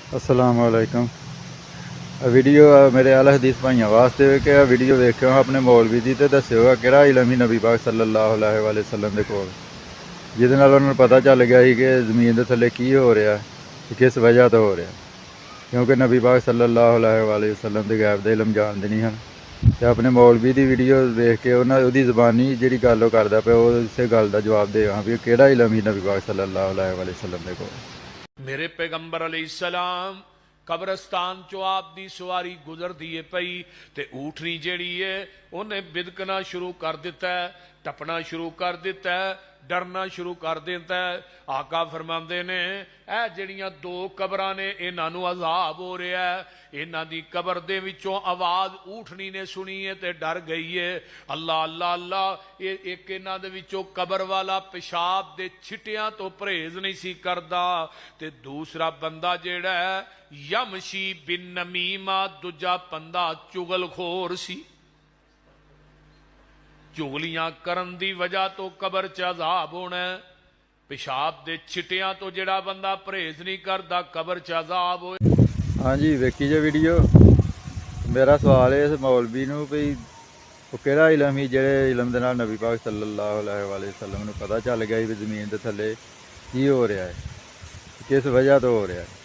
अस्सलाम वालेकुम। वीडियो मेरे अल हदीस भाइयों वास्ते कि वीडियो वेख्यो अपने मौलवी दी ते दस्सिओ किहड़ा इलम ही नबी पाक सल्लल्लाहु अलैहि वसल्लम दे कोल, जिहदे नाल उन्हां नूं पता चल गया कि ज़मीन दे थल्ले की हो रहा है, किस वजह तो हो रहा, क्योंकि नबी पाक सल्लल्लाहु अलैहि वसल्लम दे गैब दे इलम जानदे नहीं हन। ते अपने मौलवी दी वीडियो वेख के उहदी ज़बानी जिहड़ी गल ओह करदा पिया उस गल दा जवाब दे भी किहड़ा इलम ही नबी पाक सल्लल्लाहु अलैहि वसल्लम दे कोल। मेरे पैगंबर अलैहिस्सलाम कब्रस्तान चो आप दी सवारी गुजरदी है पई ते ऊठनी जेड़ी है उन्हें बिदकना शुरू कर दिता है, टपना शुरू कर दिता है, डरना शुरू कर देता है। आका फरमांदे ने ए जड़ियां दो कबरां ने इन्हां नूं अजाब हो रहा है, इन्हां दी कबर दे विचों आवाज ऊठनी ने सुनी है ते डर गई है। अल्लाह अल्लाह अल्लाह, ये एक इन्हां दे विचों कबर वाला पेशाब दे छिटियां तो परहेज नहीं सी करदा ते दूसरा बंदा जेड़ा है यमशी बिन नमीमा, दूजा बंदा चुगलखोर सी। चुगलियां करन दी वजह तो कबर च अजाब होना है। पेशाब दे छिटियां तो जेड़ा बंदा परहेज नहीं करता कबर च अजाब हो। हाँ जी, वेखी जे वीडियो। मेरा सवाल है इस मौलवी नूं भी वो किहड़ा इलम ही जिहड़े इलम दे नाल नबी पाक सल्लल्लाहु अलैहि वसल्लम नूं पता चल गया भी ज़मीन दे थल्ले की हो रहा है, किस वजह तो हो रहा है।